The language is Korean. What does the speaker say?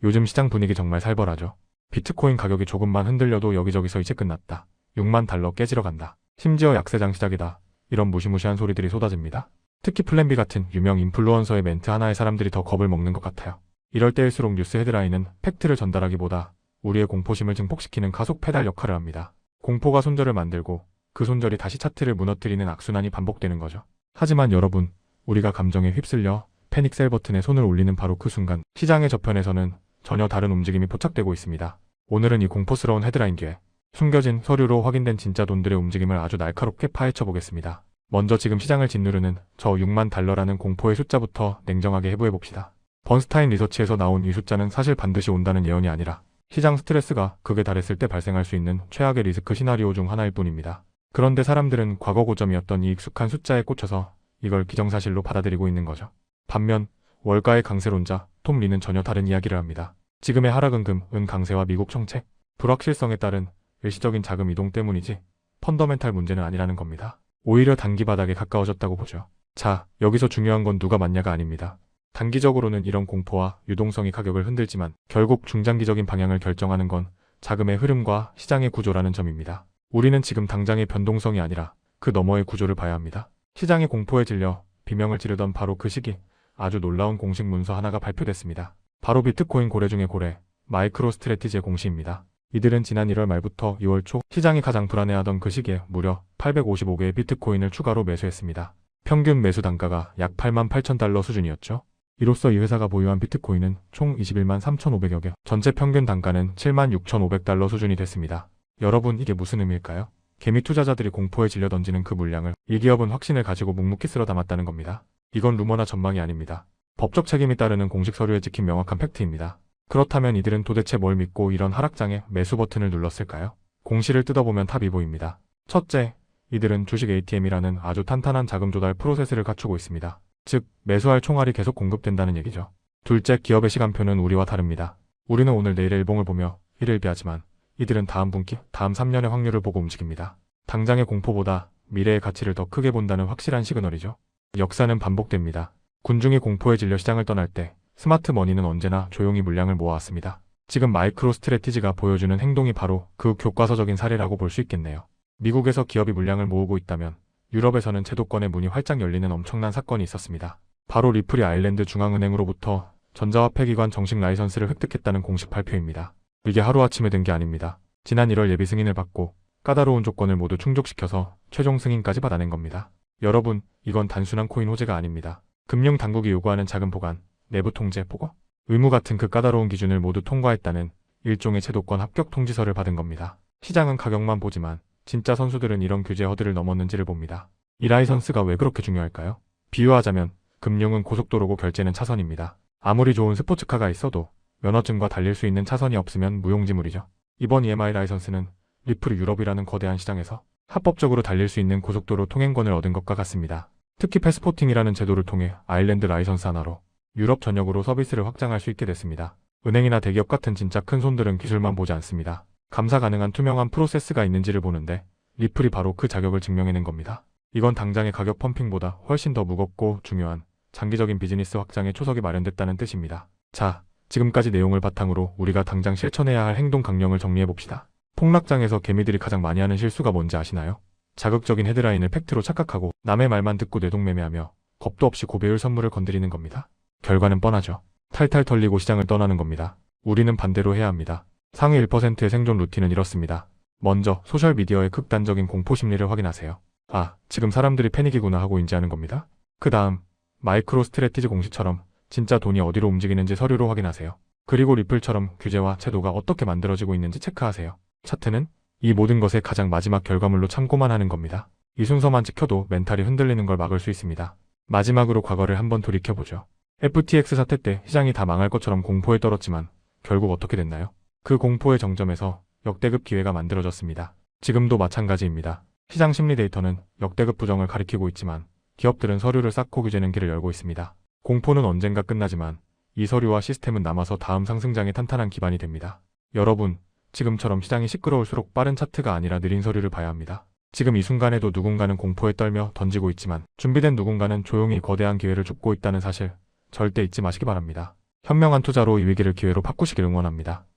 요즘 시장 분위기 정말 살벌하죠. 비트코인 가격이 조금만 흔들려도 여기저기서 이제 끝났다. 6만 달러 깨지러 간다. 심지어 약세장 시작이다. 이런 무시무시한 소리들이 쏟아집니다. 특히 플랜B 같은 유명 인플루언서의 멘트 하나에 사람들이 더 겁을 먹는 것 같아요. 이럴 때일수록 뉴스 헤드라인은 팩트를 전달하기보다 우리의 공포심을 증폭시키는 가속 페달 역할을 합니다. 공포가 손절을 만들고 그 손절이 다시 차트를 무너뜨리는 악순환이 반복되는 거죠. 하지만 여러분, 우리가 감정에 휩쓸려 패닉 셀 버튼에 손을 올리는 바로 그 순간 시장의 저편에서는 전혀 다른 움직임이 포착되고 있습니다. 오늘은 이 공포스러운 헤드라인 뒤에 숨겨진 서류로 확인된 진짜 돈들의 움직임을 아주 날카롭게 파헤쳐 보겠습니다. 먼저 지금 시장을 짓누르는 저 6만 달러라는 공포의 숫자부터 냉정하게 해부해 봅시다. 번스타인 리서치에서 나온 이 숫자는 사실 반드시 온다는 예언이 아니라 시장 스트레스가 극에 달했을 때 발생할 수 있는 최악의 리스크 시나리오 중 하나일 뿐입니다. 그런데 사람들은 과거 고점이었던 이 익숙한 숫자에 꽂혀서 이걸 기정사실로 받아들이고 있는 거죠. 반면 월가의 강세론자 톰 리는 전혀 다른 이야기를 합니다. 지금의 하락은 금, 은 강세와 미국 정책, 불확실성에 따른 일시적인 자금 이동 때문이지 펀더멘탈 문제는 아니라는 겁니다. 오히려 단기 바닥에 가까워졌다고 보죠. 자, 여기서 중요한 건 누가 맞냐가 아닙니다. 단기적으로는 이런 공포와 유동성이 가격을 흔들지만 결국 중장기적인 방향을 결정하는 건 자금의 흐름과 시장의 구조라는 점입니다. 우리는 지금 당장의 변동성이 아니라 그 너머의 구조를 봐야 합니다. 시장의 공포에 질려 비명을 지르던 바로 그 시기 아주 놀라운 공식 문서 하나가 발표됐습니다. 바로 비트코인 고래 중의 고래, 마이크로 스트래티지의 공시입니다. 이들은 지난 1월 말부터 2월 초 시장이 가장 불안해하던 그 시기에 무려 855개의 비트코인을 추가로 매수했습니다. 평균 매수 단가가 약 8만 8천 달러 수준이었죠. 이로써 이 회사가 보유한 비트코인은 총 21만 3,500여 개, 전체 평균 단가는 7만 6,500달러 수준이 됐습니다. 여러분, 이게 무슨 의미일까요? 개미 투자자들이 공포에 질려 던지는 그 물량을 이 기업은 확신을 가지고 묵묵히 쓸어 담았다는 겁니다. 이건 루머나 전망이 아닙니다. 법적 책임이 따르는 공식 서류에 찍힌 명확한 팩트입니다. 그렇다면 이들은 도대체 뭘 믿고 이런 하락장에 매수 버튼을 눌렀을까요? 공시를 뜯어보면 답이 보입니다. 첫째, 이들은 주식 ATM이라는 아주 탄탄한 자금 조달 프로세스를 갖추고 있습니다. 즉, 매수할 총알이 계속 공급된다는 얘기죠. 둘째, 기업의 시간표는 우리와 다릅니다. 우리는 오늘 내일의 일봉을 보며 일일비하지만 이들은 다음 분기, 다음 3년의 확률을 보고 움직입니다. 당장의 공포보다 미래의 가치를 더 크게 본다는 확실한 시그널이죠. 역사는 반복됩니다. 군중이 공포에 질려 시장을 떠날 때 스마트 머니는 언제나 조용히 물량을 모아왔습니다. 지금 마이크로 스트래티지가 보여주는 행동이 바로 그 교과서적인 사례라고 볼 수 있겠네요. 미국에서 기업이 물량을 모으고 있다면 유럽에서는 제도권의 문이 활짝 열리는 엄청난 사건이 있었습니다. 바로 리플이 아일랜드 중앙은행으로부터 전자화폐 기관 정식 라이선스를 획득했다는 공식 발표입니다. 이게 하루아침에 된 게 아닙니다. 지난 1월 예비 승인을 받고 까다로운 조건을 모두 충족시켜서 최종 승인까지 받아낸 겁니다. 여러분, 이건 단순한 코인 호재가 아닙니다. 금융 당국이 요구하는 자금 보관, 내부 통제, 보고, 의무 같은 그 까다로운 기준을 모두 통과했다는 일종의 제도권 합격 통지서를 받은 겁니다. 시장은 가격만 보지만 진짜 선수들은 이런 규제 허들을 넘었는지를 봅니다. 이 라이선스가 왜 그렇게 중요할까요? 비유하자면 금융은 고속도로고 결제는 차선입니다. 아무리 좋은 스포츠카가 있어도 면허증과 달릴 수 있는 차선이 없으면 무용지물이죠. 이번 EMI 라이선스는 리플이 유럽이라는 거대한 시장에서 합법적으로 달릴 수 있는 고속도로 통행권을 얻은 것과 같습니다. 특히 패스포팅이라는 제도를 통해 아일랜드 라이선스 하나로 유럽 전역으로 서비스를 확장할 수 있게 됐습니다. 은행이나 대기업 같은 진짜 큰 손들은 기술만 보지 않습니다. 감사 가능한 투명한 프로세스가 있는지를 보는데 리플이 바로 그 자격을 증명해낸 겁니다. 이건 당장의 가격 펌핑보다 훨씬 더 무겁고 중요한 장기적인 비즈니스 확장의 초석이 마련됐다는 뜻입니다. 자, 지금까지 내용을 바탕으로 우리가 당장 실천해야 할 행동 강령을 정리해봅시다. 폭락장에서 개미들이 가장 많이 하는 실수가 뭔지 아시나요? 자극적인 헤드라인을 팩트로 착각하고 남의 말만 듣고 뇌동매매하며 겁도 없이 고배율 선물을 건드리는 겁니다. 결과는 뻔하죠. 탈탈 털리고 시장을 떠나는 겁니다. 우리는 반대로 해야 합니다. 상위 1%의 생존 루틴은 이렇습니다. 먼저 소셜미디어의 극단적인 공포 심리를 확인하세요. 아, 지금 사람들이 패닉이구나 하고 인지하는 겁니다. 그 다음 마이크로 스트래티지 공시처럼 진짜 돈이 어디로 움직이는지 서류로 확인하세요. 그리고 리플처럼 규제와 제도가 어떻게 만들어지고 있는지 체크하세요. 차트는 이 모든 것의 가장 마지막 결과물로 참고만 하는 겁니다. 이 순서만 지켜도 멘탈이 흔들리는 걸 막을 수 있습니다. 마지막으로 과거를 한번 돌이켜보죠. FTX 사태 때 시장이 다 망할 것처럼 공포에 떨었지만 결국 어떻게 됐나요? 그 공포의 정점에서 역대급 기회가 만들어졌습니다. 지금도 마찬가지입니다. 시장 심리 데이터는 역대급 부정을 가리키고 있지만 기업들은 서류를 쌓고 규제는 길을 열고 있습니다. 공포는 언젠가 끝나지만 이 서류와 시스템은 남아서 다음 상승장의 탄탄한 기반이 됩니다. 여러분, 지금처럼 시장이 시끄러울수록 빠른 차트가 아니라 느린 서류를 봐야 합니다. 지금 이 순간에도 누군가는 공포에 떨며 던지고 있지만 준비된 누군가는 조용히 거대한 기회를 줍고 있다는 사실 절대 잊지 마시기 바랍니다. 현명한 투자로 이 위기를 기회로 바꾸시길 응원합니다.